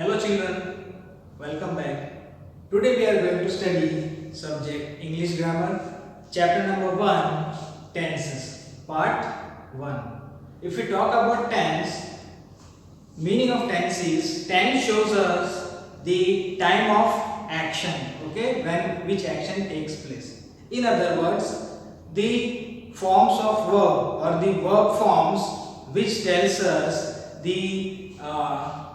Hello children, welcome back. Today we are going to study subject English grammar, chapter number 1, tenses, part 1. If we talk about tense, meaning of tense is tense shows us the time of action, okay, when which action takes place. In other words, the forms of verb or the verb forms which tells us the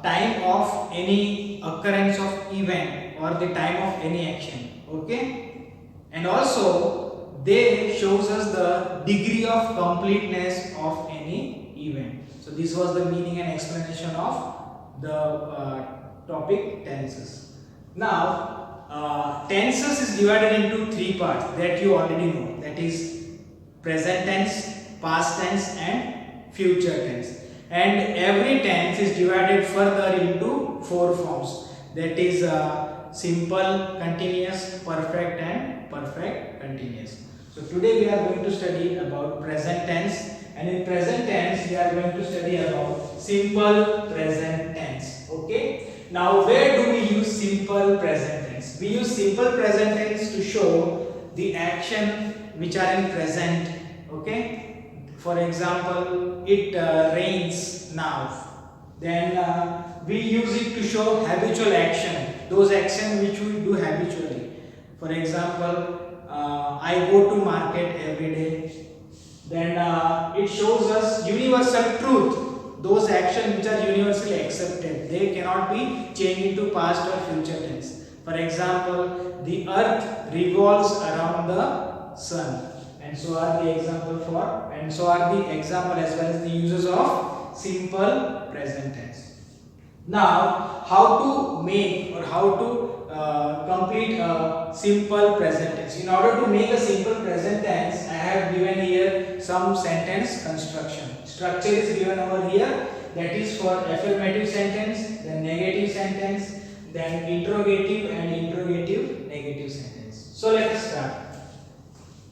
time of any occurrence of event or the time of any action, okay, and also they shows us the degree of completeness of any event. So this was the meaning and explanation of the topic tenses. Now tenses is divided into three parts that you already know, that is present tense, past tense and future tense, and every tense is divided further into four forms, that is simple, continuous, perfect and perfect continuous. So today we are going to study about present tense, and in present tense we are going to study about simple present tense. Okay, now where do we use simple present tense? We use simple present tense to show the action which are in present. Okay, for example, it rains now. Then we use it to show habitual action, those actions which we do habitually. For example, I go to market every day. Then it shows us universal truth, those actions which are universally accepted. They cannot be changed into past or future tense. For example, the earth revolves around the sun. And so are the example as well as the uses of simple present tense. Now, how to make or how to complete a simple present tense? In order to make a simple present tense, I have given here some sentence construction. Structure is given over here, that is for affirmative sentence, then negative sentence, then interrogative and interrogative negative sentence. So let us start.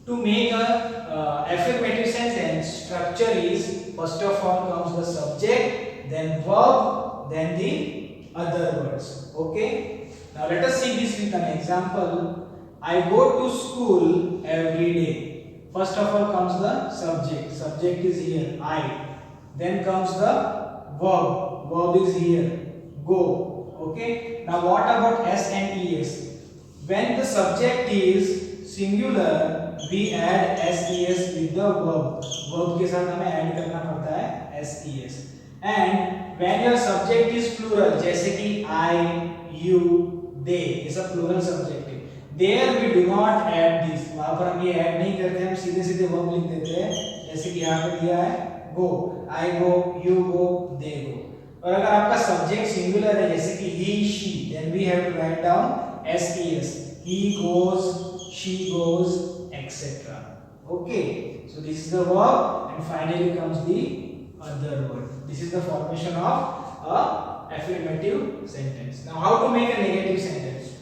To make a affirmative sentence, structure is first of all comes the subject, then verb, then the other words. Okay. Now let us see this with an example. I go to school every day. First of all comes the subject. Subject is here, I. Then comes the verb. Verb is here, go. Okay. Now what about S and ES? When the subject is singular, we add SES with the verb. Verb के साथ हमें add करना पड़ता है SES. And when your subject is plural, जैसे कि I, you, they, is a plural subjective. There we do not add this. वहाँ पर हम ये ऐड नहीं करते, हम सीधे सीधे verb लिख देते हैं, जैसे कि यहाँ पे दिया है go, I go, you go, they go. और अगर आपका subject singular है, जैसे कि he, she, then we have to write down SES. He goes, she goes, etc. Okay, so this is the verb, and finally comes the other word. This is the formation of a affirmative sentence. Now, how to make a negative sentence?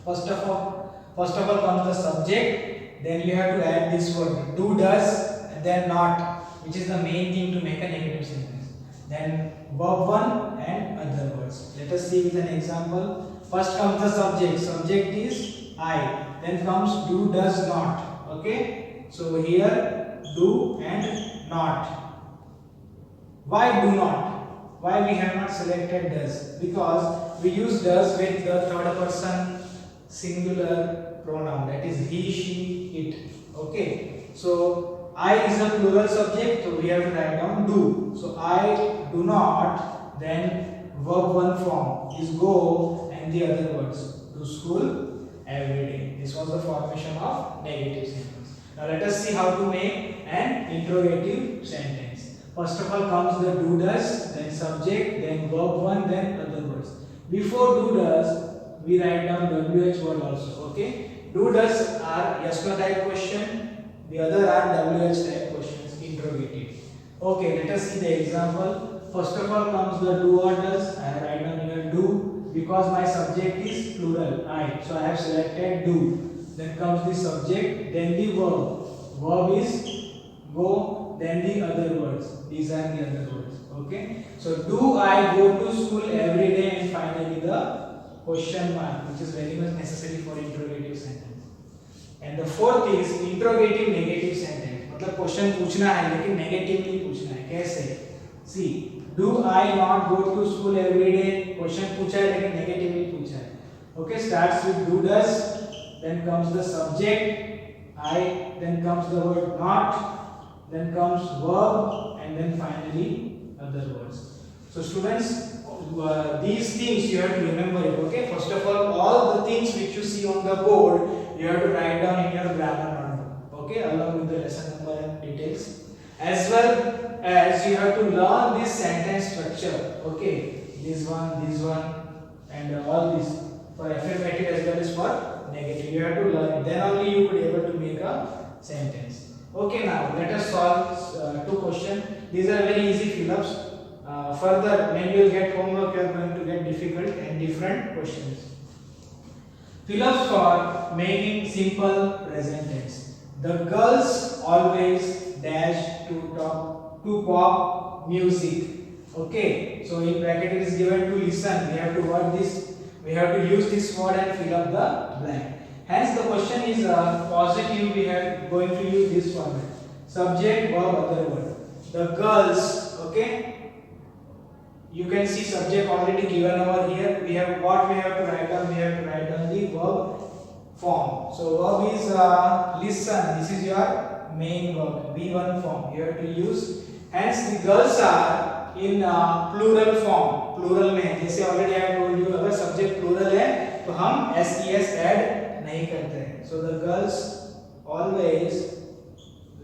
First of all comes the subject. Then you have to add this word do, does, and then not, which is the main thing to make a negative sentence. Then verb 1 and other words. Let us see with an example. First comes the subject. Subject is I. Then comes do, does, not. Okay, so here do and not. Why do not? Why we have not selected does? Because we use does with the third person singular pronoun, that is he, she, it. Okay, so I is a plural subject, so we have to write down do. So I do not, then verb 1 form is go, and the other words to school every day. This was the formation of negative sentence. Now let us see how to make an interrogative sentence. First of all comes the do, does, then subject, then verb 1, then other words. Before do, does, we write down WH word also. Okay, do, does are yes no type question, the other are WH type questions, interrogative. Okay, let us see the example. First of all comes the do or does. I have write down here do, because my subject is plural, I. So I have selected do. Then comes the subject, then the verb. Verb is go, then the other words. These are the other words. Okay. So do I go to school every day, and finally question mark, which is very much necessary for interrogative sentence. And the fourth is interrogative negative sentence. मतलब question पूछना है लेकिन negatively पूछना है. कैसे? See, do I not go to school every day? Question पूछा है लेकिन नेगेटिवली पूछा है. Okay, starts with do does, then comes the subject I, then comes the word not, then comes verb, and then finally other words. So students, these things you have to remember it. Okay, first of all the things which you see on the board you have to write down in your grammar notebook. Okay, along with the lesson number and details, as well as you have to learn this sentence structure. Okay, this one and all this for affirmative as well as for negative. You have to learn it. Then only you will be able to make a sentence. Okay, now let us solve two questions. These are very easy fill-ups. Further, when you will get homework, you are going to get difficult and different questions. Fill-ups for making simple present tense. The girls always dash to pop music. Okay, so in bracket it is given to listen. We have to word this. We have to use this word and fill up the blank. Hence the question is positive. We are going to use this format: subject, verb, other word. The girls. Okay, you can see subject already given over here. We have what we have to write down. We have to write down the verb form. So verb is listen. This is your main verb, V1 form. You have to use. Hence the girls are in plural form. Plural में जैसे already I have told you, अगर subject plural है तो हम S add नहीं करते हैं. So the girls always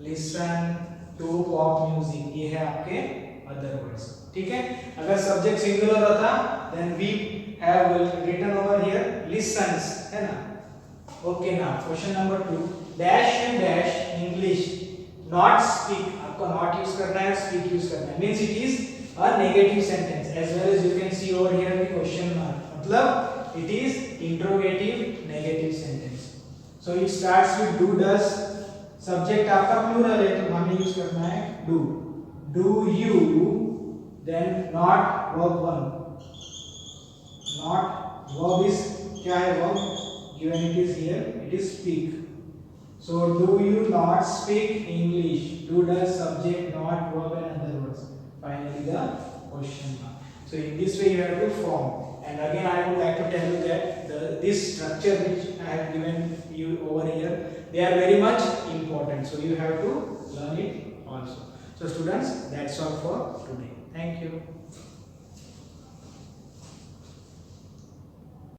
listen to pop music. ये है आपके अदर वर्ड्स. ठीक है, अगर सब्जेक्ट सिंगुलर होता then we have written over here listens, है ना. Okay, now question number 2. Dash and dash English not speak. आपको नॉट यूज करना है, स्पीक यूज करना है. Means it is a negative sentence, as well as you can see over here the question mark. मतलब it is interrogative negative sentence. So it starts with do does. Subject आपका plural है तो हमें use करना है do. Do you, then not verb 1. Not verb is क्या है verb? Given it is here, it is speak. So do you not speak English? Do does subject not verb and other words. Finally the question mark. So in this way you have to form. And again I would like to tell you that this structure which I have given you over here, they are very much important. So you have to learn it also. So students, that's all for today. Thank you.